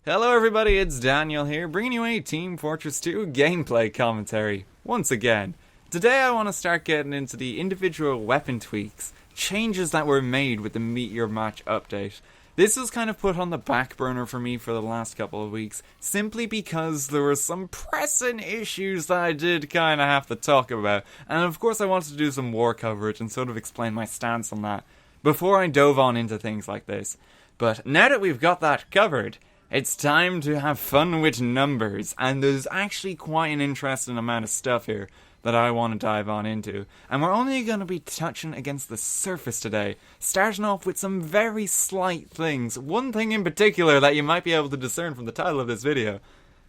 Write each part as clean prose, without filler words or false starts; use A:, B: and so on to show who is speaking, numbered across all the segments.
A: Hello everybody, it's Daniel here, bringing you a Team Fortress 2 gameplay commentary, once again. Today I want to start getting into the individual weapon tweaks, changes that were made with the Meet Your Match update. This was kind of put on the back burner for me for the last couple of weeks, simply because there were some pressing issues that I did kind of have to talk about, and of course I wanted to do some war coverage and sort of explain my stance on that, before I dove on into things like this. But now that we've got that covered, it's time to have fun with numbers, and there's actually quite an interesting amount of stuff here that I want to dive on into. And we're only going to be touching against the surface today, starting off with some very slight things. One thing in particular that you might be able to discern from the title of this video.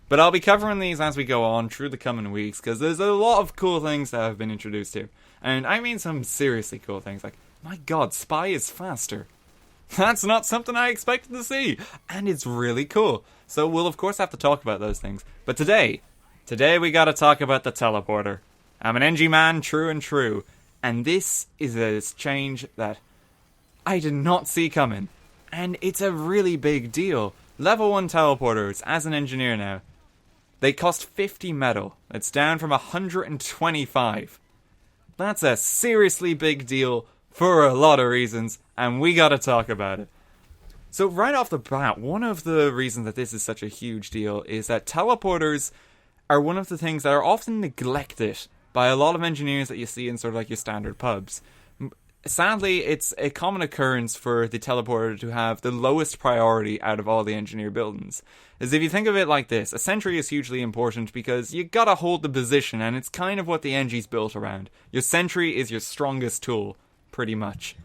A: But I'll be covering these as we go on through the coming weeks, because there's a lot of cool things that have been introduced here. And I mean some seriously cool things, like, my god, Spy is faster. That's not something I expected to see, and it's really cool. So we'll of course have to talk about those things. But today we gotta talk about the teleporter. I'm an NG man, true and true, and this is a change that I did not see coming. And it's a really big deal. Level 1 teleporters, as an engineer now, they cost 50 metal. It's down from 125. That's a seriously big deal for a lot of reasons, and we gotta talk about it. So right off the bat, one of the reasons that this is such a huge deal is that teleporters are one of the things that are often neglected by a lot of engineers that you see in sort of like your standard pubs. Sadly, it's a common occurrence for the teleporter to have the lowest priority out of all the engineer buildings. As if you think of it like this, a sentry is hugely important because you gotta hold the position, and it's kind of what the NG's built around. Your sentry is your strongest tool, pretty much.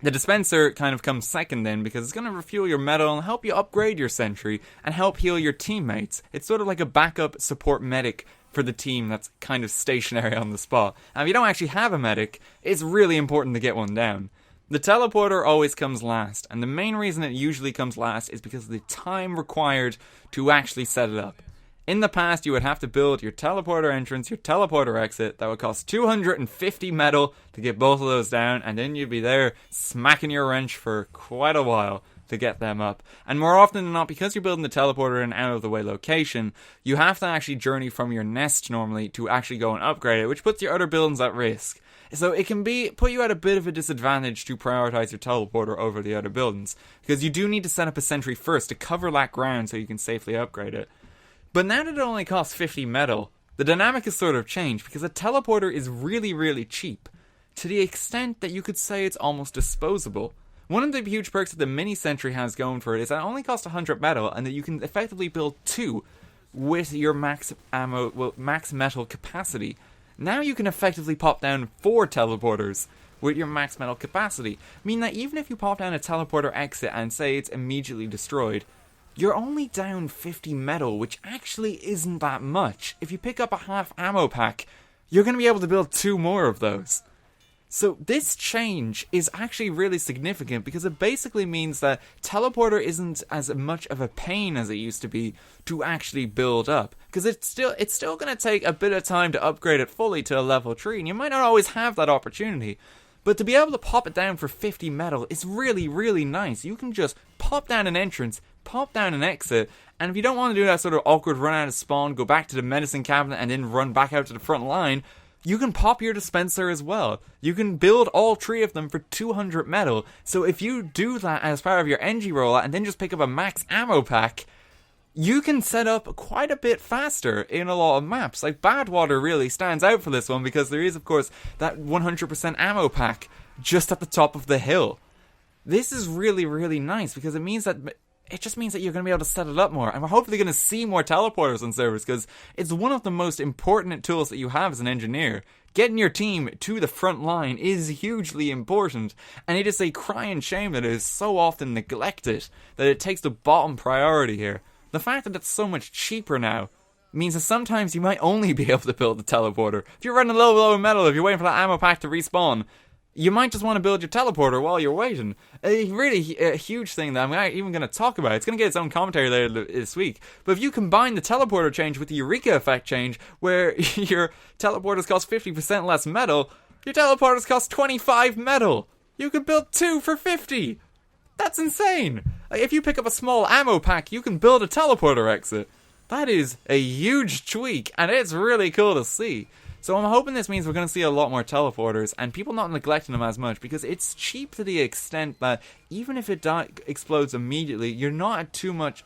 A: The dispenser kind of comes second then, because it's going to refuel your metal and help you upgrade your sentry and help heal your teammates. It's sort of like a backup support medic for the team that's kind of stationary on the spot. Now if you don't actually have a medic, it's really important to get one down. The teleporter always comes last, and the main reason it usually comes last is because of the time required to actually set it up. In the past, you would have to build your teleporter entrance, your teleporter exit. That would cost 250 metal to get both of those down, and then you'd be there smacking your wrench for quite a while to get them up. And more often than not, because you're building the teleporter in an out-of-the-way location, you have to actually journey from your nest normally to actually go and upgrade it, which puts your other buildings at risk. So it can put you at a bit of a disadvantage to prioritize your teleporter over the other buildings, because you do need to set up a sentry first to cover that ground so you can safely upgrade it. But now that it only costs 50 metal, the dynamic has sort of changed, because a teleporter is really, really cheap, to the extent that you could say it's almost disposable. One of the huge perks that the mini sentry has going for it is that it only costs 100 metal, and that you can effectively build 2 with your max metal capacity. Now you can effectively pop down 4 teleporters with your max metal capacity, meaning that even if you pop down a teleporter exit and say it's immediately destroyed, you're only down 50 metal, which actually isn't that much. If you pick up a half ammo pack, you're going to be able to build 2 more of those. So this change is actually really significant, because it basically means that teleporter isn't as much of a pain as it used to be to actually build up. Because it's still going to take a bit of time to upgrade it fully to a level 3, and you might not always have that opportunity. But to be able to pop it down for 50 metal is really, really nice. You can just pop down an entrance, pop down an exit, and if you don't want to do that sort of awkward run out of spawn, go back to the medicine cabinet and then run back out to the front line, you can pop your dispenser as well. You can build all 3 of them for 200 metal. So if you do that as part of your NG rollout and then just pick up a max ammo pack, you can set up quite a bit faster in a lot of maps. Like Badwater really stands out for this one, because there is of course that 100% ammo pack just at the top of the hill. This is really, really nice, because it just means that you're going to be able to set it up more, and we're hopefully going to see more teleporters on servers, because it's one of the most important tools that you have as an engineer. Getting your team to the front line is hugely important, and it is a crying shame that it is so often neglected, that it takes the bottom priority here. The fact that it's so much cheaper now means that sometimes you might only be able to build the teleporter. If you're running low in metal, if you're waiting for that ammo pack to respawn, you might just want to build your teleporter while you're waiting. A huge thing that I'm not even going to talk about. It's going to get its own commentary later this week. But if you combine the teleporter change with the Eureka effect change, where your teleporters cost 50% less metal, your teleporters cost 25 metal. You can build 2 for 50. That's insane! Like, if you pick up a small ammo pack, you can build a teleporter exit. That is a huge tweak, and it's really cool to see. So I'm hoping this means we're going to see a lot more teleporters, and people not neglecting them as much, because it's cheap to the extent that even if it explodes immediately, you're not at too much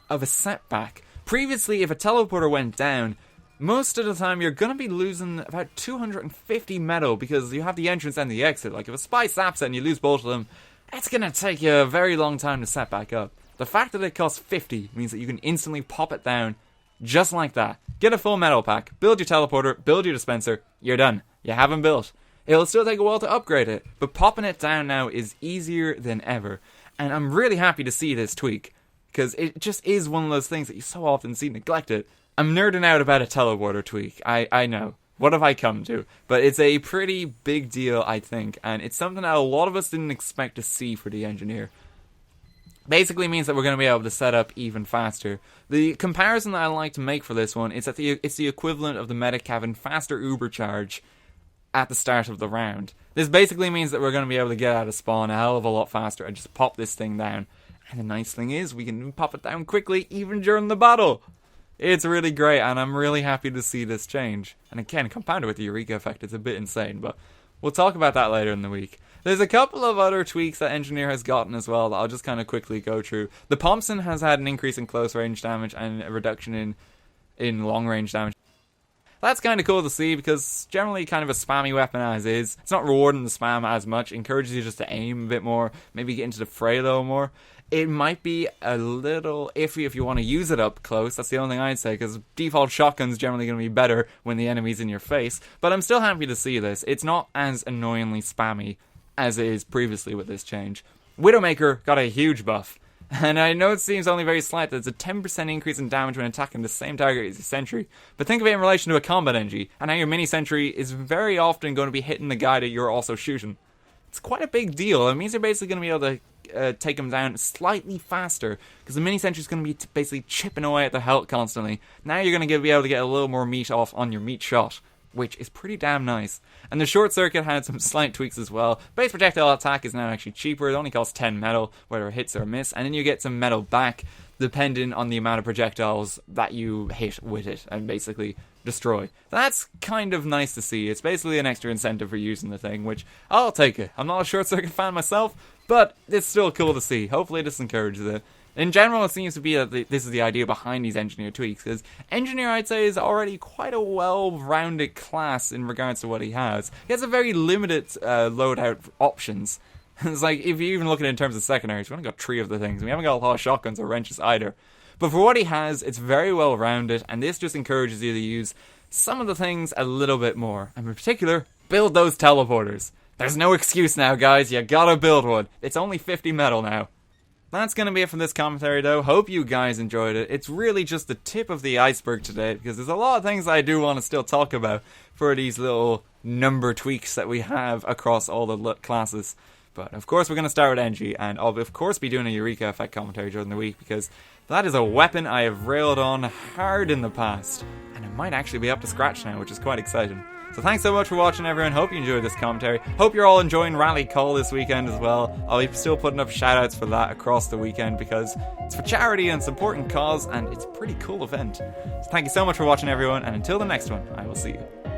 A: of a setback. Previously, if a teleporter went down, most of the time you're going to be losing about 250 metal, because you have the entrance and the exit. Like, if a spy zaps it and you lose both of them, it's going to take you a very long time to set back up. The fact that it costs 50 means that you can instantly pop it down just like that. Get a full metal pack, build your teleporter, build your dispenser, you're done. You haven't built. It'll still take a while to upgrade it, but popping it down now is easier than ever. And I'm really happy to see this tweak, because it just is one of those things that you so often see neglected. I'm nerding out about a teleporter tweak, I know. What have I come to? But it's a pretty big deal, I think, and it's something that a lot of us didn't expect to see for the engineer. Basically means that we're going to be able to set up even faster. The comparison that I like to make for this one is that it's the equivalent of the medic having faster Uber charge at the start of the round. This basically means that we're going to be able to get out of spawn a hell of a lot faster and just pop this thing down. And the nice thing is, we can pop it down quickly even during the battle. It's really great, and I'm really happy to see this change. And again, compounded with the Eureka effect, it's a bit insane, but we'll talk about that later in the week. There's a couple of other tweaks that Engineer has gotten as well that I'll just kind of quickly go through. The Thompson has had an increase in close range damage and a reduction in long range damage. That's kind of cool to see, because generally kind of a spammy weapon as is. It's not rewarding the spam as much, encourages you just to aim a bit more, maybe get into the fray a little more. It might be a little iffy if you want to use it up close, that's the only thing I'd say, because default shotgun's generally going to be better when the enemy's in your face. But I'm still happy to see this. It's not as annoyingly spammy as it is previously with this change. Widowmaker got a huge buff. And I know it seems only very slight, that it's a 10% increase in damage when attacking the same target as your sentry, but think of it in relation to a combat NG, and how your mini sentry is very often going to be hitting the guy that you're also shooting. It's quite a big deal. It means you're basically going to be able to take him down slightly faster, because the mini sentry is going to be basically chipping away at the health constantly. Now you're going to be able to get a little more meat off on your meat shot, which is pretty damn nice. And the short circuit had some slight tweaks as well. Base projectile attack is now actually cheaper. It only costs 10 metal, whether it hits or miss, and then you get some metal back, depending on the amount of projectiles that you hit with it, and basically destroy. That's kind of nice to see. It's basically an extra incentive for using the thing, which I'll take it. I'm not a short circuit fan myself, but it's still cool to see. Hopefully this encourages it. In general, it seems to be that this is the idea behind these Engineer tweaks, because Engineer, I'd say, is already quite a well-rounded class in regards to what he has. He has a very limited loadout options. It's like, if you even look at it in terms of secondaries, we only got 3 of the things. We haven't got a lot of shotguns or wrenches either. But for what he has, it's very well-rounded, and this just encourages you to use some of the things a little bit more. And in particular, build those teleporters. There's no excuse now, guys. You gotta build one. It's only 50 metal now. That's going to be it from this commentary, though. Hope you guys enjoyed it. It's really just the tip of the iceberg today, because there's a lot of things I do want to still talk about for these little number tweaks that we have across all the classes. But, of course, we're going to start with NG, and I'll, of course, be doing a Eureka effect commentary during the week, because that is a weapon I have railed on hard in the past, and it might actually be up to scratch now, which is quite exciting. So thanks so much for watching, everyone. Hope you enjoyed this commentary. Hope you're all enjoying Rally Call this weekend as well. I'll be still putting up shoutouts for that across the weekend, because it's for charity and supporting cause, and it's a pretty cool event. So thank you so much for watching, everyone, and until the next one, I will see you.